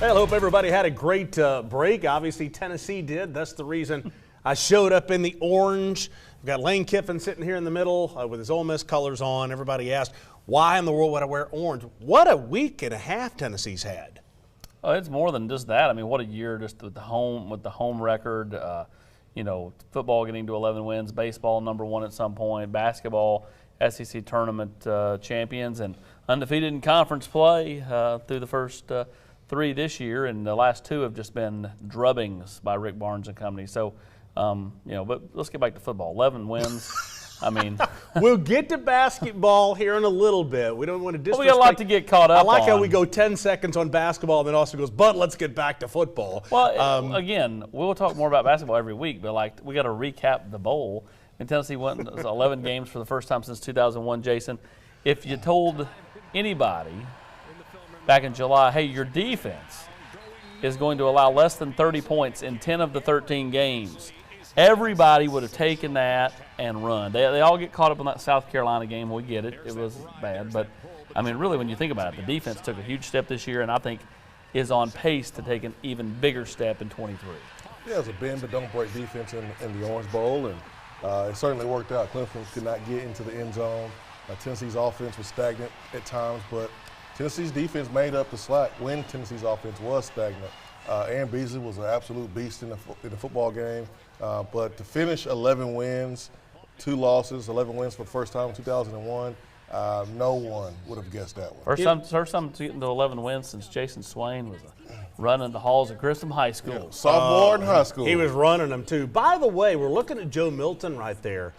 Well, I hope everybody had a great break. Obviously, Tennessee did. That's the reason I showed up in the orange. We've got Lane Kiffin sitting here in the middle with his Ole Miss colors on. Everybody asked, why in the world would I wear orange? What a week and a half Tennessee's had. Oh, it's more than just that. I mean, what a year just with the home record. Football getting to 11 wins, baseball #1 at some point, basketball SEC tournament champions, and undefeated in conference play through the first 3 this year, and the last 2 have just been drubbings by Rick Barnes and company. So, but let's get back to football. 11 wins. I mean, we'll get to basketball here in a little bit. We don't want to disrespect. Well, we got a lot to get caught up on. I like how we go 10 seconds on basketball and then also goes, but let's get back to football. Well, again, we'll talk more about basketball every week, but we got to recap the bowl. And Tennessee went 11 games for the first time since 2001, Jason. If you told anybody back in July, hey, your defense is going to allow less than 30 points in 10 of the 13 games, everybody would have taken that and run. They all get caught up in that South Carolina game. We get it. It was bad. But, I mean, really, when you think about it, the defense took a huge step this year and I think is on pace to take an even bigger step in 23. Yeah, it was a bend-but-don't-break defense in the Orange Bowl, and it certainly worked out. Clemson could not get into the end zone. Tennessee's offense was stagnant at times, but Tennessee's defense made up the slack when Tennessee's offense was stagnant. Aaron Beasley was an absolute beast in the football game. But to finish 11 wins, 2 losses, 11 wins for the first time in 2001, no one would have guessed that one. First time to get into 11 wins since Jason Swain was running the halls of Grissom High School. Yeah, sophomore in high school. He was running them too. By the way, we're looking at Joe Milton right there.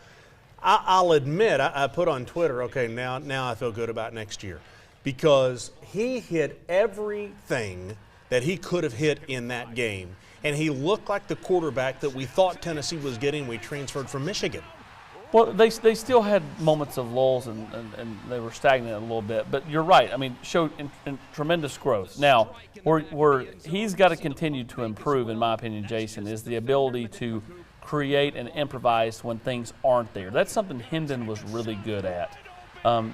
I'll admit, I put on Twitter, okay, now I feel good about next year, because he hit everything that he could have hit in that game. And he looked like the quarterback that we thought Tennessee was getting when we transferred from Michigan. Well, they still had moments of lulls and they were stagnant a little bit. But you're right. I mean, showed in tremendous growth. Now, where he's got to continue to improve, in my opinion, Jason, is the ability to create and improvise when things aren't there. That's something Hendon was really good at.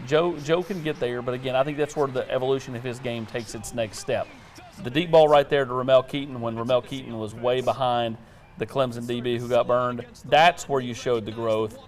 Joe can get there, but again, I think that's where the evolution of his game takes its next step. The deep ball right there to Ramel Keaton when Ramel Keaton was way behind the Clemson DB who got burned. That's where you showed the growth.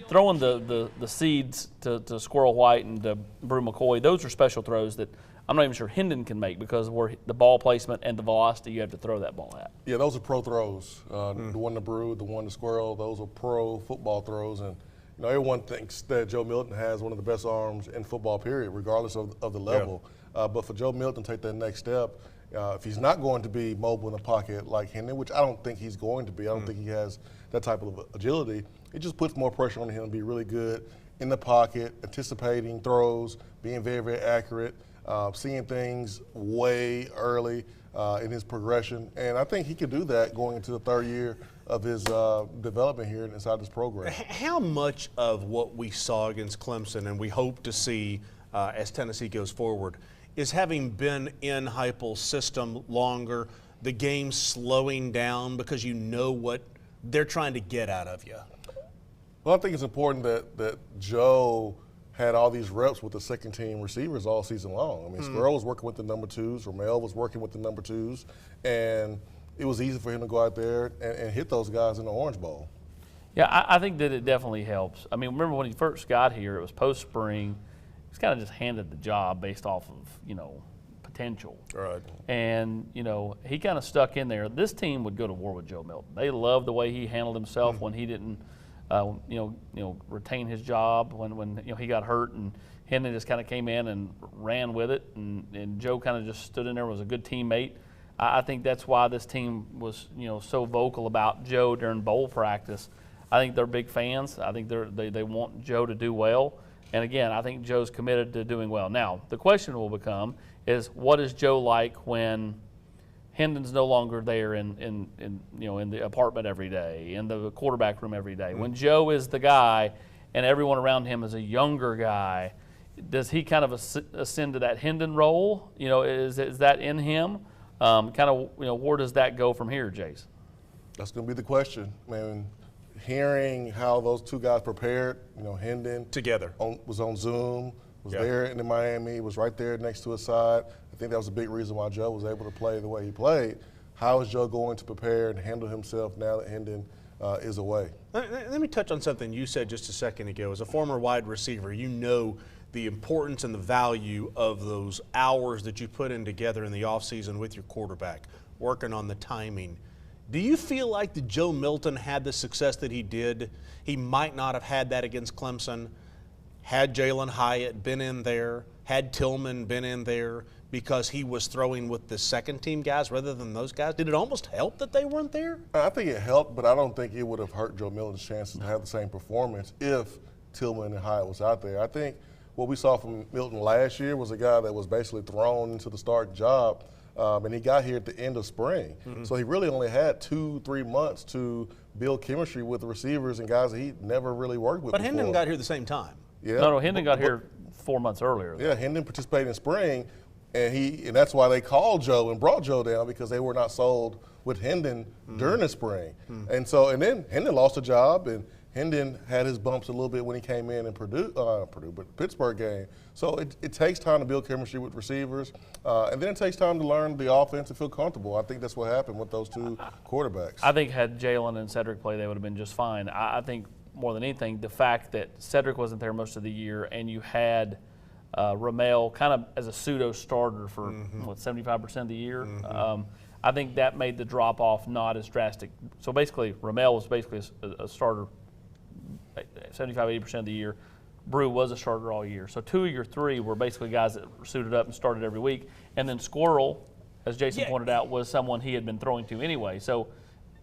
Throwing the seeds to Squirrel White and to Brew McCoy, those are special throws that I'm not even sure Hendon can make because of where the ball placement and the velocity you have to throw that ball at. Yeah, those are pro throws. The one to Brew, the one to Squirrel, those are pro football throws. And everyone thinks that Joe Milton has one of the best arms in football, period, regardless of the level. Yeah. But for Joe Milton to take that next step, if he's not going to be mobile in the pocket like Hendon, which I don't think he's going to be, I don't think he has that type of agility, it just puts more pressure on him to be really good in the pocket, anticipating throws, being very, very accurate, seeing things way early in his progression. And I think he could do that going into the 3rd year of his development here inside this program. How much of what we saw against Clemson and we hope to see as Tennessee goes forward is having been in Heupel's system longer, the game slowing down because you know what they're trying to get out of you? Well, I think it's important that Joe had all these reps with the second-team receivers all season long. I mean, Squirrel was working with the number 2s, Ramel was working with the number 2s, and it was easy for him to go out there and hit those guys in the Orange Bowl. Yeah, I think that it definitely helps. I mean, remember when he first got here, it was post-spring. He's kind of just handed the job based off of, potential. Right. And, he kind of stuck in there. This team would go to war with Joe Milton. They loved the way he handled himself when he didn't, retain his job when he got hurt, and Hendon just kind of came in and ran with it, and Joe kind of just stood in there, was a good teammate. I think that's why this team was, so vocal about Joe during bowl practice. I think they're big fans. I think they want Joe to do well. And again, I think Joe's committed to doing well. Now, the question will become is what is Joe like when Hendon's no longer there in the apartment every day, in the quarterback room every day. When Joe is the guy and everyone around him is a younger guy, does he kind of ascend to that Hendon role? Is that in him? Where does that go from here, Jason? That's going to be the question. Hearing how those two guys prepared, Hendon together was on Zoom, was there in Miami, was right there next to his side. I think that was a big reason why Joe was able to play the way he played. How is Joe going to prepare and handle himself now that Hendon is away? Let me touch on something you said just a second ago. As a former wide receiver, you know the importance and the value of those hours that you put in together in the offseason with your quarterback, working on the timing. Do you feel like that Joe Milton had the success that he did? He might not have had that against Clemson. Had Jalen Hyatt been in there, had Tillman been in there, because he was throwing with the second-team guys rather than those guys? Did it almost help that they weren't there? I think it helped, but I don't think it would have hurt Joe Milton's chances to have the same performance if Tillman and Hyatt was out there. I think what we saw from Milton last year was a guy that was basically thrown into the starting job, and he got here at the end of spring. So he really only had 2-3 months to build chemistry with the receivers and guys that he never really worked with before. Hendon got here at the same time. Yeah. No, Hendon got here 4 months earlier. Yeah, Hendon participated in spring, and that's why they called Joe and brought Joe down, because they were not sold with Hendon during the spring. And then Hendon lost a job, and Hendon had his bumps a little bit when he came in but Pittsburgh game. So it takes time to build chemistry with receivers, and then it takes time to learn the offense and feel comfortable. I think that's what happened with those two quarterbacks. I think had Jalen and Cedric play, they would have been just fine. I think more than anything, the fact that Cedric wasn't there most of the year and you had Ramel kind of as a pseudo starter for 75% of the year. I think that made the drop off not as drastic. So basically, Ramel was basically a starter 75-80% of the year. Brew was a starter all year. So 2 of your 3 were basically guys that suited up and started every week. And then Squirrel, as Jason pointed out, was someone he had been throwing to anyway. So,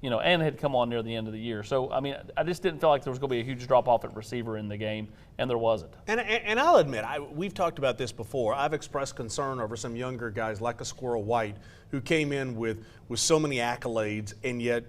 and had come on near the end of the year. So, I mean, I just didn't feel like there was going to be a huge drop-off at receiver in the game, and there wasn't. And I'll admit, we've talked about this before. I've expressed concern over some younger guys like a Squirrel White who came in with so many accolades and yet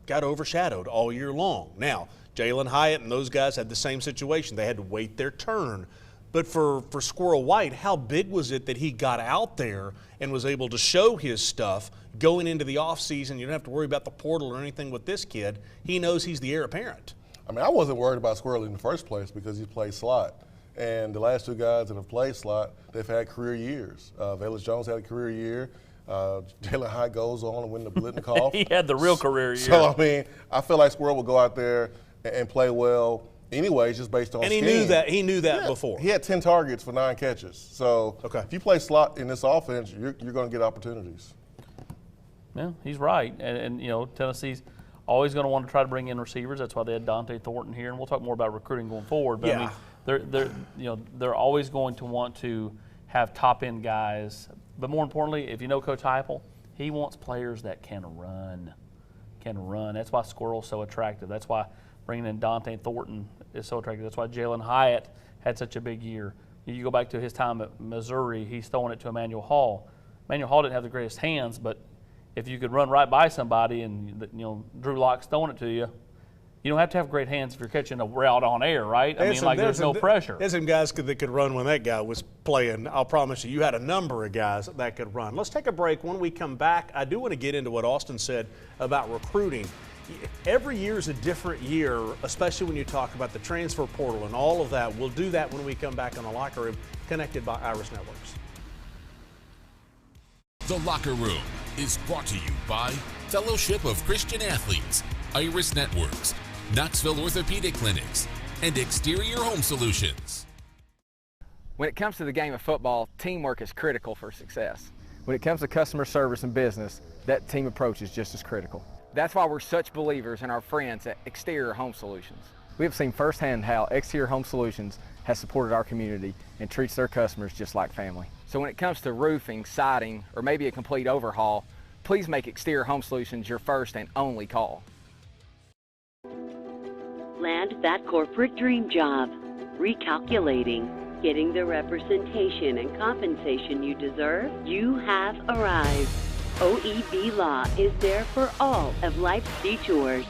got overshadowed all year long. Now, Jalen Hyatt and those guys had the same situation. They had to wait their turn. But for Squirrel White, how big was it that he got out there and was able to show his stuff going into the offseason? You don't have to worry about the portal or anything with this kid. He knows he's the heir apparent. I mean, I wasn't worried about Squirrel in the first place because he played slot. And the last 2 guys that have played slot, they've had career years. Velus Jones had a career year. Jalen Hyatt goes on and win the Blitnikoff. He had the real career year. So, I mean, I feel like Squirrel will go out there and play well anyways, just based on and scheme. He knew that before. He had 10 targets for 9 catches. So if you play slot in this offense, you're going to get opportunities. Yeah, he's right. And Tennessee's always going to want to try to bring in receivers. That's why they had Dante Thornton here, and we'll talk more about recruiting going forward. But I mean, they're always going to want to have top-end guys. But more importantly, if you know Coach Heupel, he wants players that can run. That's why Squirrel's so attractive. That's why bringing in Dante Thornton is so attractive. That's why Jalen Hyatt had such a big year. You go back to his time at Missouri, he's throwing it to Emmanuel Hall. Emmanuel Hall didn't have the greatest hands, but if you could run right by somebody and Drew Lock's throwing it to you, you don't have to have great hands if you're catching a route on air, right? I mean, there's no pressure. There's some guys that could run when that guy was playing. I'll promise you had a number of guys that could run. Let's take a break. When we come back, I do want to get into what Austin said about recruiting. Every year is a different year, especially when you talk about the transfer portal and all of that. We'll do that when we come back on The Locker Room, connected by Iris Networks. The Locker Room is brought to you by Fellowship of Christian Athletes, Iris Networks, Knoxville Orthopedic Clinics, and Exterior Home Solutions. When it comes to the game of football, teamwork is critical for success. When it comes to customer service and business, that team approach is just as critical. That's why we're such believers in our friends at Exterior Home Solutions. We have seen firsthand how Exterior Home Solutions has supported our community and treats their customers just like family. So when it comes to roofing, siding, or maybe a complete overhaul, please make Exterior Home Solutions your first and only call. Land that corporate dream job. Recalculating. Getting the representation and compensation you deserve? You have arrived. OEB Law is there for all of life's detours.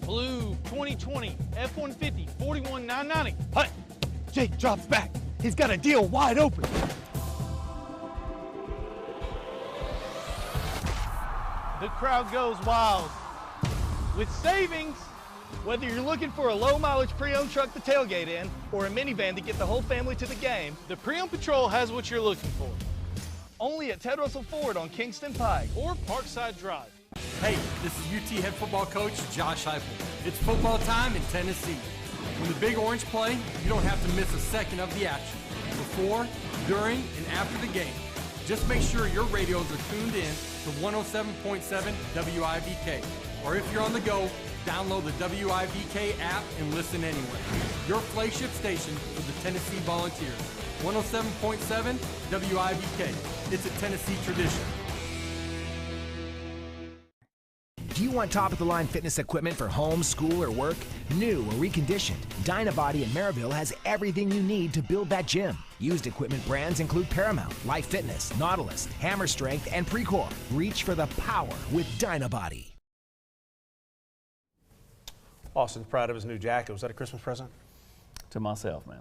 Blue 2020 F-150 $41,990. Hey, Jake drops back. He's got a deal wide open. The crowd goes wild. With savings, Whether you're looking for a low-mileage pre-owned truck to tailgate in or a minivan to get the whole family to the game, the Pre-Owned Patrol has what you're looking for. Only at Ted Russell Ford on Kingston Pike or Parkside Drive. Hey, this is UT head football coach Josh Heupel. It's football time in Tennessee. When the Big Orange play, you don't have to miss a second of the action. Before, during, and after the game, just make sure your radios are tuned in to 107.7 WIVK. Or if you're on the go, download the WIVK app and listen anywhere. Your flagship station for the Tennessee Volunteers. 107.7 WIVK. It's a Tennessee tradition. Do you want top-of-the-line fitness equipment for home, school, or work? New or reconditioned, Dynabody in Maryville has everything you need to build that gym. Used equipment brands include Paramount, Life Fitness, Nautilus, Hammer Strength, and Precor. Reach for the power with Dynabody. Austin's proud of his new jacket. Was that a Christmas present? To myself, man.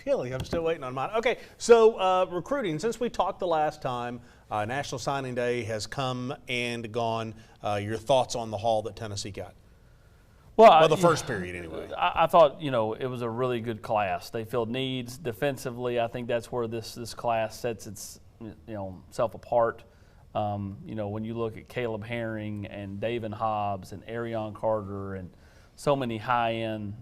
Really? I'm still waiting on mine. Okay, so recruiting, since we talked the last time, National Signing Day has come and gone. Your thoughts on the haul that Tennessee got? Well, the first period anyway. I thought, it was a really good class. They filled needs defensively. I think that's where this class sets its self apart. When you look at Caleb Herring and David Hobbs and Arion Carter and so many high-end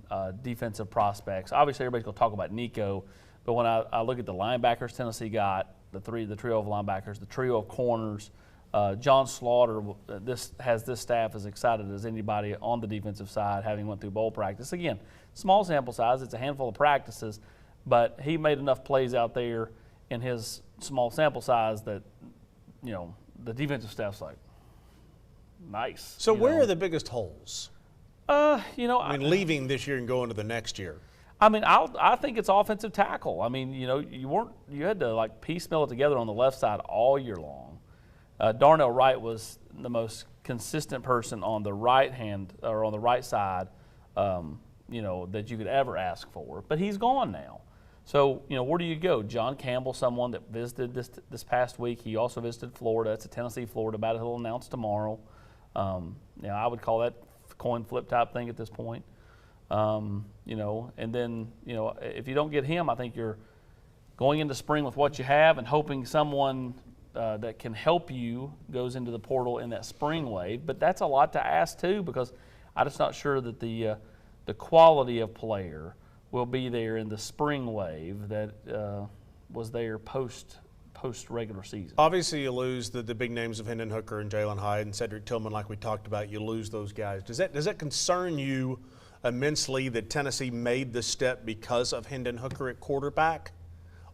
defensive prospects. Obviously, everybody's going to talk about Nico, but when I look at the linebackers Tennessee got, the trio of linebackers, the trio of corners, John Slaughter has this staff as excited as anybody on the defensive side, having went through bowl practice. Again, small sample size, it's a handful of practices, but he made enough plays out there in his small sample size that, the defensive staff's like, nice. So where are the biggest holes? Leaving this year and going to the next year. I think it's offensive tackle. You had to piecemeal it together on the left side all year long. Darnell Wright was the most consistent person on the right hand or on the right side, that you could ever ask for. But he's gone now. So, where do you go? John Campbell, someone that visited this past week. He also visited Florida. It's a Tennessee-Florida battle he'll announce tomorrow. I would call that coin flip type thing at this point. And then, if you don't get him, I think you're going into spring with what you have and hoping someone that can help you goes into the portal in that spring wave. But that's a lot to ask too, because I'm just not sure that the quality of player will be there in the spring wave that was there post regular season. Obviously, you lose the big names of Hendon Hooker and Jalen Hyde and Cedric Tillman, like we talked about. You lose those guys. Does that concern you immensely that Tennessee made the step because of Hendon Hooker at quarterback,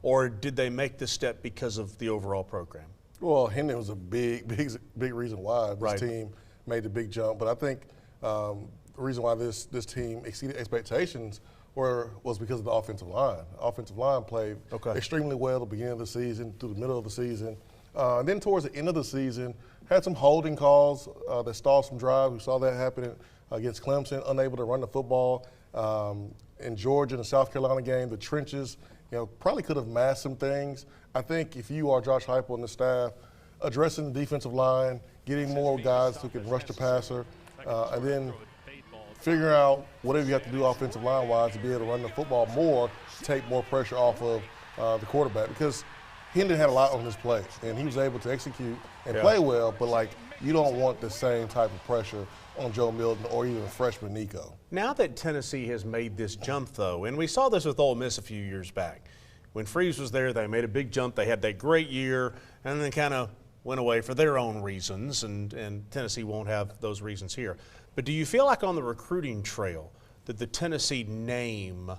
or did they make the step because of the overall program? Well, Hendon was a big reason why this team made the big jump. But I think the reason why this team exceeded expectations was because of the offensive line. The offensive line played extremely well at the beginning of the season, through the middle of the season. And then towards the end of the season, had some holding calls that stalled some drives. We saw that happening against Clemson, unable to run the football. In Georgia and the South Carolina game, the trenches, probably could have masked some things. I think if you are Josh Heupel and the staff, addressing the defensive line, getting more guys who can rush the passer, and then figuring out whatever you have to do offensive line-wise to be able to run the football more, take more pressure off of the quarterback. Because Hendon had a lot on his plate, and he was able to execute and play well, but, you don't want the same type of pressure on Joe Milton or even freshman Nico. Now that Tennessee has made this jump, though, and we saw this with Ole Miss a few years back. When Freeze was there, they made a big jump. They had that great year, and then kind of went away for their own reasons, and Tennessee won't have those reasons here. But do you feel like on the recruiting trail that the Tennessee name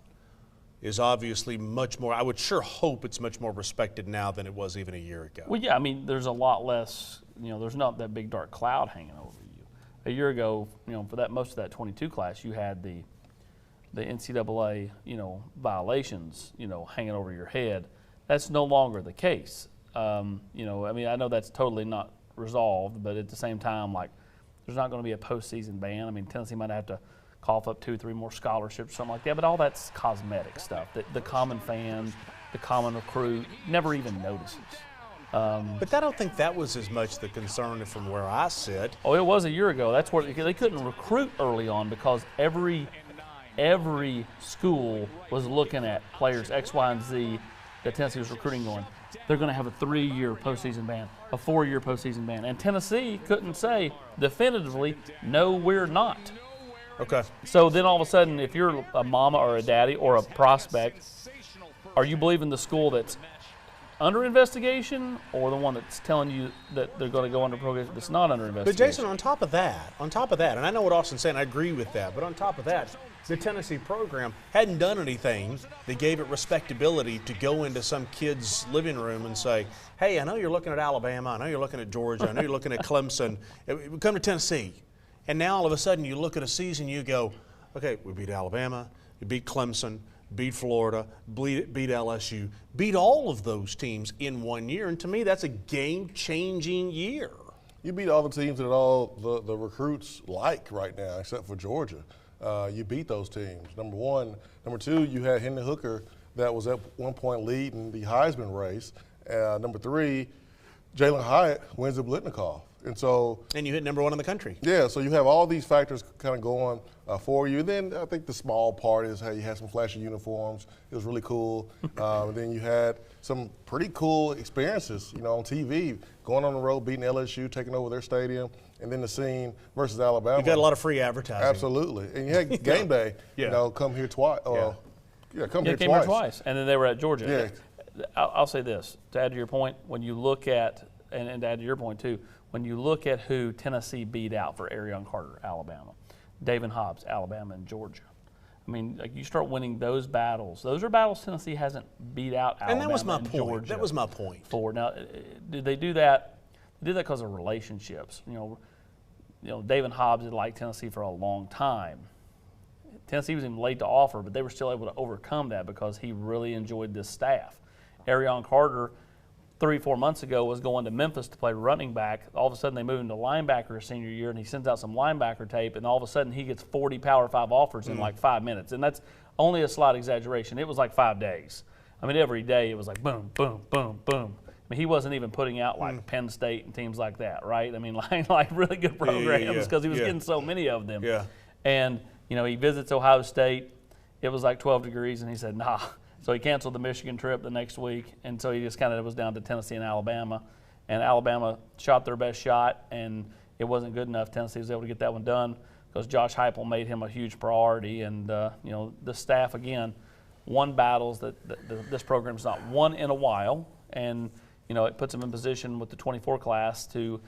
is obviously much more, I would sure hope it's much more respected now than it was even a year ago? Well, yeah, there's a lot less, there's not that big dark cloud hanging over you. A year ago, for most of that 22 class, you had the NCAA, violations, hanging over your head. That's no longer the case. I know that's totally not resolved, but at the same time, there's not going to be a postseason ban. Tennessee might have to cough up 2-3 more scholarships, something like that, but all that's cosmetic stuff that the common fan, the common recruit never even notices. But I don't think that was as much the concern from where I sit. Oh, it was a year ago. That's where they couldn't recruit early on because every school was looking at players X, Y, and Z that Tennessee was recruiting going, they're going to have a 3-year postseason ban, a 4-year postseason ban. And Tennessee couldn't say definitively, no, we're not. Okay. So then all of a sudden, if you're a mama or a daddy or a prospect, are you believing the school that's under investigation or the one that's telling you that they're going to go under program that's not under investigation? But Jason, on top of that, and I know what Austin's saying, I agree with that, but on top of that, the Tennessee program hadn't done anything that gave it respectability to go into some kid's living room and say, hey, I know you're looking at Alabama, I know you're looking at Georgia, I know you're looking at Clemson, come to Tennessee. And now all of a sudden you look at a season, you go, okay, we beat Alabama, we beat Clemson, beat Florida, beat LSU, beat all of those teams in 1 year. And to me, that's a game-changing year. You beat all the teams that all the recruits like right now, except for Georgia. You beat those teams, number one. Number two, you had Hendon Hooker that was at one point leading the Heisman race. Number three, Jalen Hyatt wins the Blitnikoff. And you hit number 1 in the country. Yeah, so you have all these factors kind of going for you. Then I think the small part is how you had some flashy uniforms. It was really cool. Then you had some pretty cool experiences, on TV, going on the road, beating LSU, taking over their stadium, and then the scene versus Alabama. You got a lot of free advertising. Absolutely. And you had game day, come here twice. Come here twice. And then they were at Georgia. Yeah. I'll say this, to add to your point, when you look at, and to add to your point too, when you look at who Tennessee beat out for Arion Carter, Alabama, David Hobbs, Alabama, and Georgia. I mean, you start winning those battles. Those are battles Tennessee hasn't beat out Alabama and that was my and point. Georgia That was my point. for. Now, did they do that? They did that because of relationships. David Hobbs had liked Tennessee for a long time. Tennessee was even late to offer, but they were still able to overcome that because he really enjoyed this staff. Arion Carter, 3-4 months ago, was going to Memphis to play running back. All of a sudden, they move him to linebacker his senior year, and he sends out some linebacker tape, and all of a sudden, he gets 40 Power 5 offers in like 5 minutes. And that's only a slight exaggeration. It was like 5 days. I mean, every day it was like boom, boom, boom, boom. I mean, he wasn't even putting out like Penn State and teams like that, right? I mean, like really good programs because he was getting so many of them. Yeah. And, he visits Ohio State. It was like 12 degrees, and he said, nah. So he canceled the Michigan trip the next week, and so he just kind of was down to Tennessee and Alabama. And Alabama shot their best shot, and it wasn't good enough. Tennessee was able to get that one done because Josh Heupel made him a huge priority. And, the staff, again, won battles that this program's not won in a while. And, it puts them in position with the 24 class to,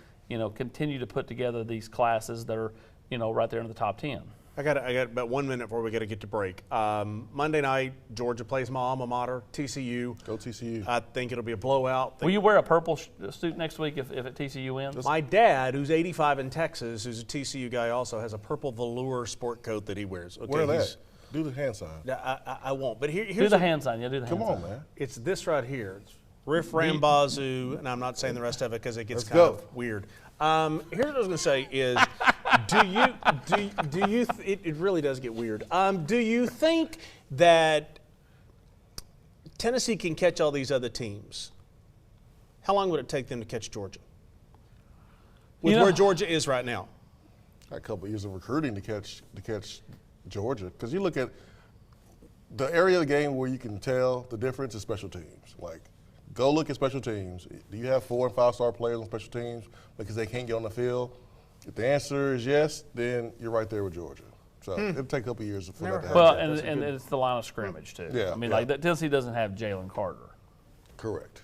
continue to put together these classes that are, right there in the top 10. I got about 1 minute before we got to get to break. Monday night, Georgia plays my alma mater, TCU. Go TCU. I think it'll be a blowout. Will you wear a purple suit next week if TCU wins? My dad, who's 85 in Texas, who's a TCU guy also, has a purple velour sport coat that he wears. Okay, wear that. Do the hand sign. I won't. But here's do the hand sign. Yeah, do the hand sign. Come on, man. It's this right here. It's Riff Ram Bazoo, and I'm not saying the rest of it because it gets kind of weird. Here's what I was going to say is, it really does get weird. Do you think that Tennessee can catch all these other teams? How long would it take them to catch Georgia? With where Georgia is right now? A couple of years of recruiting to catch Georgia. Because you look at the area of the game where you can tell the difference is special teams. Like, go look at special teams. Do you have 4- and 5-star players on special teams because they can't get on the field? If the answer is yes, then you're right there with Georgia. So it'll take a couple of years for that to happen. Well, and it's the line of scrimmage, too. Yeah, I mean, like Tennessee doesn't have Jalen Carter. Correct.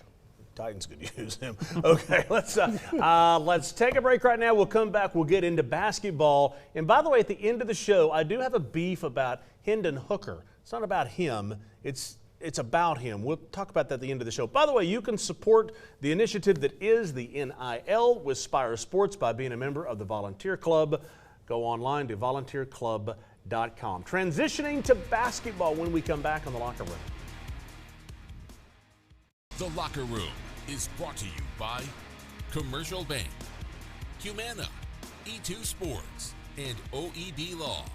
Titans could use him. Okay, let's take a break right now. We'll come back. We'll get into basketball. And by the way, at the end of the show, I do have a beef about Hendon Hooker. It's not about him. It's about him. We'll talk about that at the end of the show. By the way, you can support the initiative that is the NIL with Spire Sports by being a member of the Volunteer Club. Go online to volunteerclub.com. Transitioning to basketball when we come back on The Locker Room. The Locker Room is brought to you by Commercial Bank, Humana, E2 Sports, and OEB Law.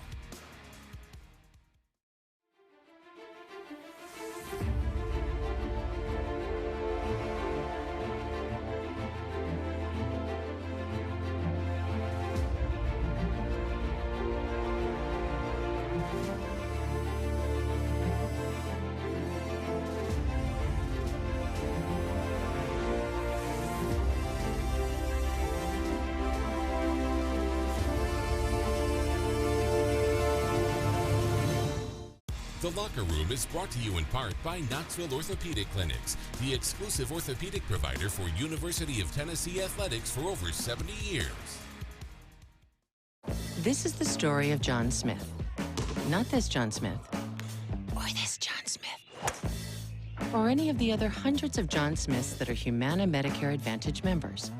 The Locker Room is brought to you in part by Knoxville Orthopedic Clinics, the exclusive orthopedic provider for University of Tennessee athletics for over 70 years. This is the story of John Smith. Not this John Smith, or this John Smith, or any of the other hundreds of John Smiths that are Humana Medicare Advantage members.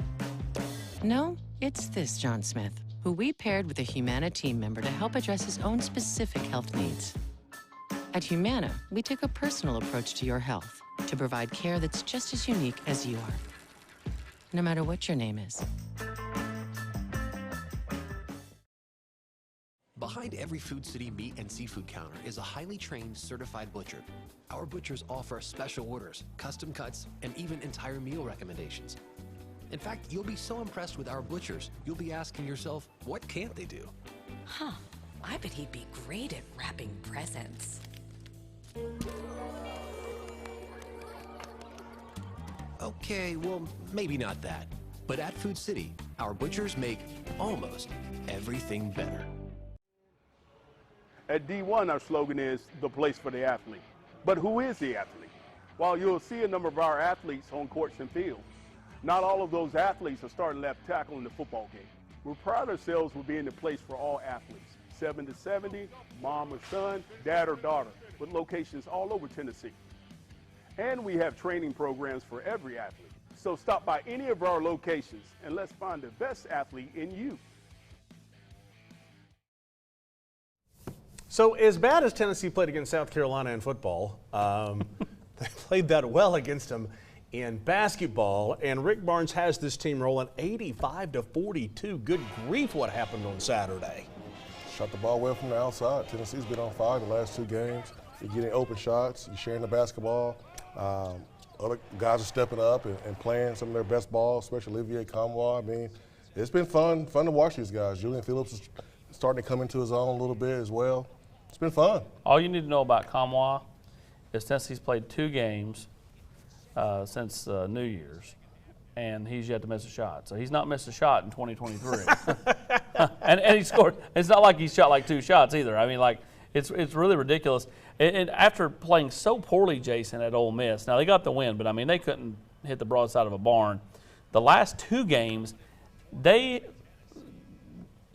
No, it's this John Smith, who we paired with a Humana team member to help address his own specific health needs. At Humana, we take a personal approach to your health to provide care that's just as unique as you are, no matter what your name is. Behind every Food City meat and seafood counter is a highly trained, certified butcher. Our butchers offer special orders, custom cuts, and even entire meal recommendations. In fact, you'll be so impressed with our butchers, you'll be asking yourself, what can't they do? Huh, I bet he'd be great at wrapping presents. Okay, well, maybe not that. But at Food City, our butchers make almost everything better. At D1, our slogan is the place for the athlete. But who is the athlete? While you'll see a number of our athletes on courts and fields, not all of those athletes are starting left tackle in the football game. We pride ourselves with being the place for all athletes, 7 to 70, mom or son, dad or daughter, with locations all over Tennessee. And we have training programs for every athlete. So stop by any of our locations and let's find the best athlete in you. So as bad as Tennessee played against South Carolina in football, they played that well against them in basketball, and Rick Barnes has this team rolling 85-42. Good grief, what happened on Saturday. Shot the ball well from the outside. Tennessee's been on fire the last 2 games. You're getting open shots, you're sharing the basketball. Other guys are stepping up and playing some of their best ball, especially Olivier Kamwa. I mean, it's been fun to watch these guys. Julian Phillips is starting to come into his own a little bit as well. It's been fun. All you need to know about Kamwa is Tennessee's played 2 games since New Year's, and he's yet to miss a shot. So he's not missed a shot in 2023. and he scored. It's not like he shot like 2 shots either. I mean, like, it's really ridiculous. And after playing so poorly, Jason, at Ole Miss, now they got the win, but I mean, they couldn't hit the broadside of a barn. The last 2 games, they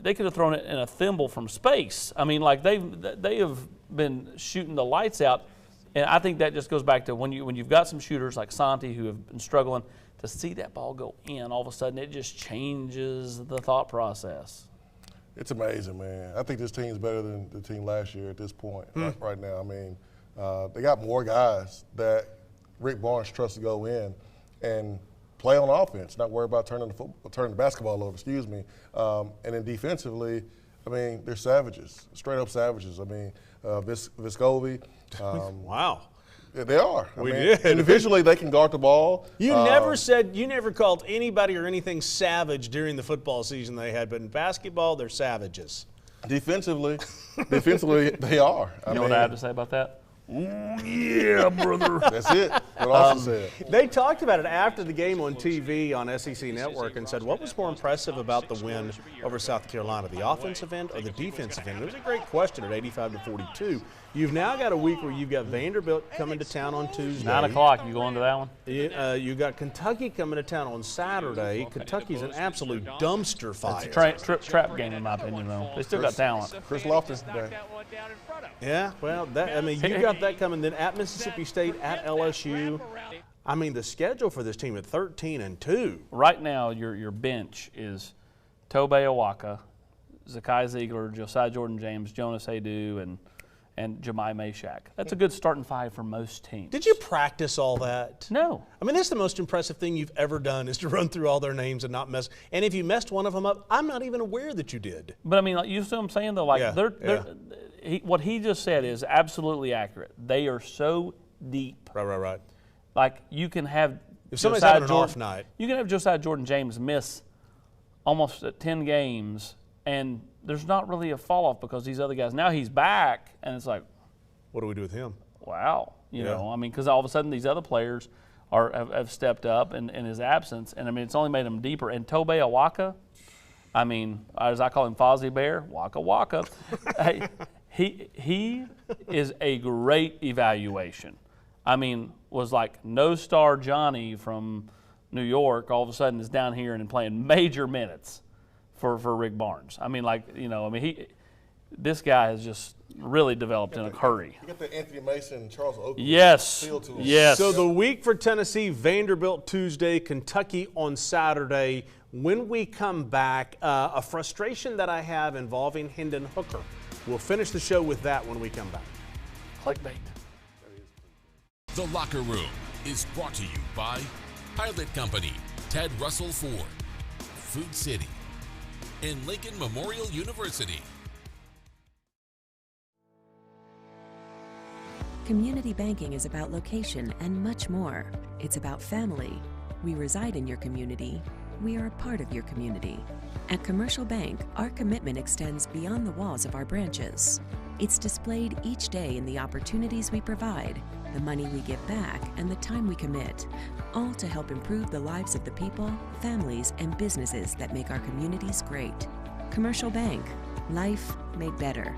could have thrown it in a thimble from space. I mean, like, they have been shooting the lights out, and I think that just goes back to when you've got some shooters like Santi who have been struggling, to see that ball go in, all of a sudden it just changes the thought process. It's amazing, man. I think this team's better than the team last year at this point right now. I mean, they got more guys that Rick Barnes trusts to go in and play on offense, not worry about turning the basketball over, and then defensively, I mean, they're savages, straight up savages. I mean, Vescovi. Wow. Yeah, they are. I We mean, did. Individually, they can guard the ball. You never called anybody or anything savage during the football season they had, but in basketball, they're savages. Defensively, they are. You know what I have to say about that? Ooh, yeah, brother. That's it. What Austin said. They talked about it after the game on TV on SEC Network and said, what was more impressive about the win over South Carolina, the offensive end or the defensive end? It was a great question at 85-42. You've now got a week where you've got Vanderbilt coming to town on Tuesday. 9 o'clock, you going to that one? You got Kentucky coming to town on Saturday. Kentucky's an absolute dumpster fire. It's a trap game, in my opinion, though. They still got talent. Chris Loftus today. Yeah, well, you got that coming. Then at Mississippi State, at LSU. I mean, the schedule for this team at 13-2. Right now, your bench is Tobe Awaka, Zakai Ziegler, Josiah Jordan-James, Jonas Haydu, and Jemai Mashak. That's a good starting 5 for most teams. Did you practice all that? No. I mean, that's the most impressive thing you've ever done is to run through all their names and not mess. And if you messed one of them up, I'm not even aware that you did. But I mean, like, you see what I'm saying though? Like, what he just said is absolutely accurate. They are so deep. Right. Like, you can have if somebody's having an off night, you can have Josiah Jordan-James miss almost 10 games, and there's not really a fall off because these other guys. Now he's back, and it's like, what do we do with him? Wow, you know, I mean, because all of a sudden these other players have stepped up in his absence, and I mean, it's only made him deeper. And Tobe Awaka, I mean, as I call him, Fozzie Bear, Waka Waka. Hey, He is a great evaluation. I mean, was like no star Johnny from New York all of a sudden is down here and playing major minutes for Rick Barnes. I mean, this guy has just really developed in a hurry. You got the Anthony Mason, Charles Oakley. Yes. Feel to him. Yes. So the week for Tennessee, Vanderbilt Tuesday, Kentucky on Saturday. When we come back, a frustration that I have involving Hendon Hooker. We'll finish the show with that when we come back. Clickbait. The Locker Room is brought to you by Pilot Company, Ted Russell Ford, Food City, and Lincoln Memorial University. Community banking is about location and much more. It's about family. We reside in your community. We are a part of your community. At Commercial Bank, our commitment extends beyond the walls of our branches. It's displayed each day in the opportunities we provide, the money we give back, and the time we commit, all to help improve the lives of the people, families, and businesses that make our communities great. Commercial Bank, life made better.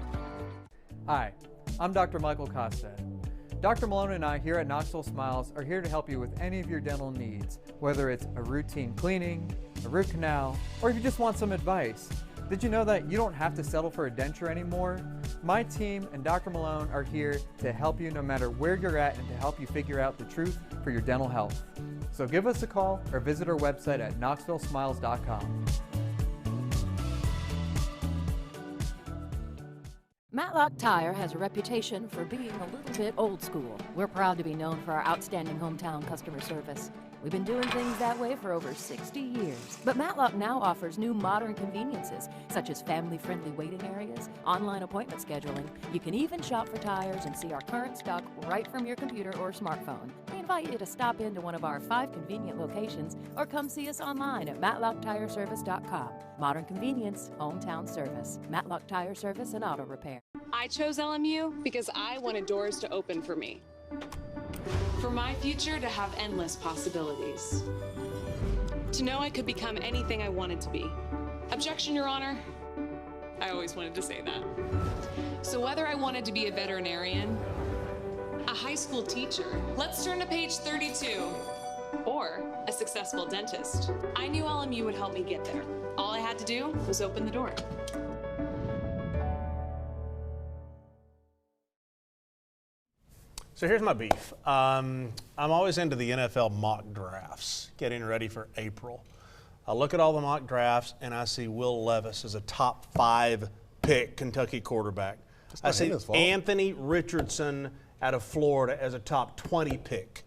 Hi, I'm Dr. Michael Costad. Dr. Malone and I here at Knoxville Smiles are here to help you with any of your dental needs, whether it's a routine cleaning, a root canal, or if you just want some advice. Did you know that you don't have to settle for a denture anymore? My team and Dr. Malone are here to help you no matter where you're at and to help you figure out the truth for your dental health. So give us a call or visit our website at knoxvillesmiles.com. Matlock Tire has a reputation for being a little bit old school. We're proud to be known for our outstanding hometown customer service. We've been doing things that way for over 60 years. But Matlock now offers new modern conveniences, such as family-friendly waiting areas, online appointment scheduling. You can even shop for tires and see our current stock right from your computer or smartphone. We invite you to stop into one of our 5 convenient locations or come see us online at matlocktireservice.com. Modern convenience, hometown service. Matlock Tire Service and Auto Repair. I chose LMU because I wanted doors to open for me. For my future to have endless possibilities. To know I could become anything I wanted to be. Objection, Your Honor. I always wanted to say that. So whether I wanted to be a veterinarian, a high school teacher, let's turn to page 32, or a successful dentist, I knew LMU would help me get there. All I had to do was open the door. So here's my beef. I'm always into the NFL mock drafts, getting ready for April. I look at all the mock drafts and I see Will Levis as a top 5 pick Kentucky quarterback. I see Anthony Richardson out of Florida as a top 20 pick.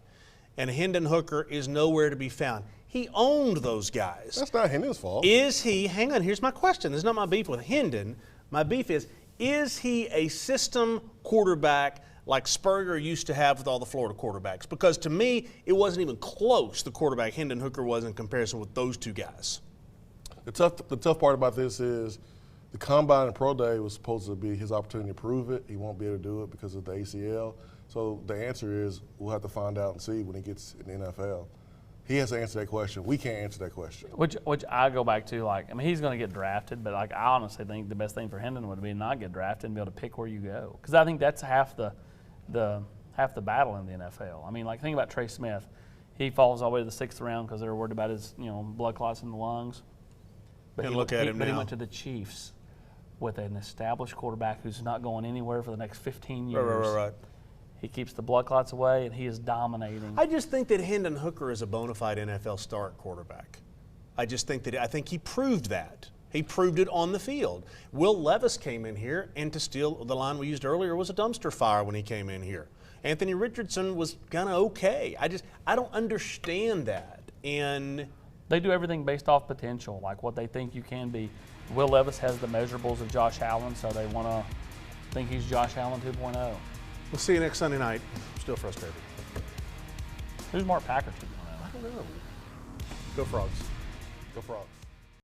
And Hendon Hooker is nowhere to be found. He owned those guys. That's not Hendon's fault. Is he, hang on, here's my question. This is not my beef with Hendon. My beef is he a system quarterback like Spurrier used to have with all the Florida quarterbacks? Because to me, it wasn't even close, the quarterback Hendon Hooker was in comparison with those two guys. The tough part about this is the Combine and Pro Day was supposed to be his opportunity to prove it. He won't be able to do it because of the ACL. So the answer is we'll have to find out and see when he gets in the NFL. He has to answer that question. We can't answer that question. Which I go back to, like, I mean, he's going to get drafted, but like I honestly think the best thing for Hendon would be not get drafted and be able to pick where you go, because I think that's half the battle in the NFL. I mean, like, think about Trey Smith. He falls all the way to the 6th round because they're worried about his, blood clots in the lungs. But and look at him now. But he went to the Chiefs with an established quarterback who's not going anywhere for the next 15 years. Right. He keeps the blood clots away, and he is dominating. I just think that Hendon Hooker is a bona fide NFL star at quarterback. I think he proved that. He proved it on the field. Will Levis came in here, and to steal the line we used earlier, was a dumpster fire when he came in here. Anthony Richardson was kind of okay. I don't understand that. And they do everything based off potential, like what they think you can be. Will Levis has the measurables of Josh Allen, so they want to think he's Josh Allen 2.0. We'll see you next Sunday night. Still frustrated. Who's Mark Packer 2.0? I don't know. Go Frogs. Go Frogs.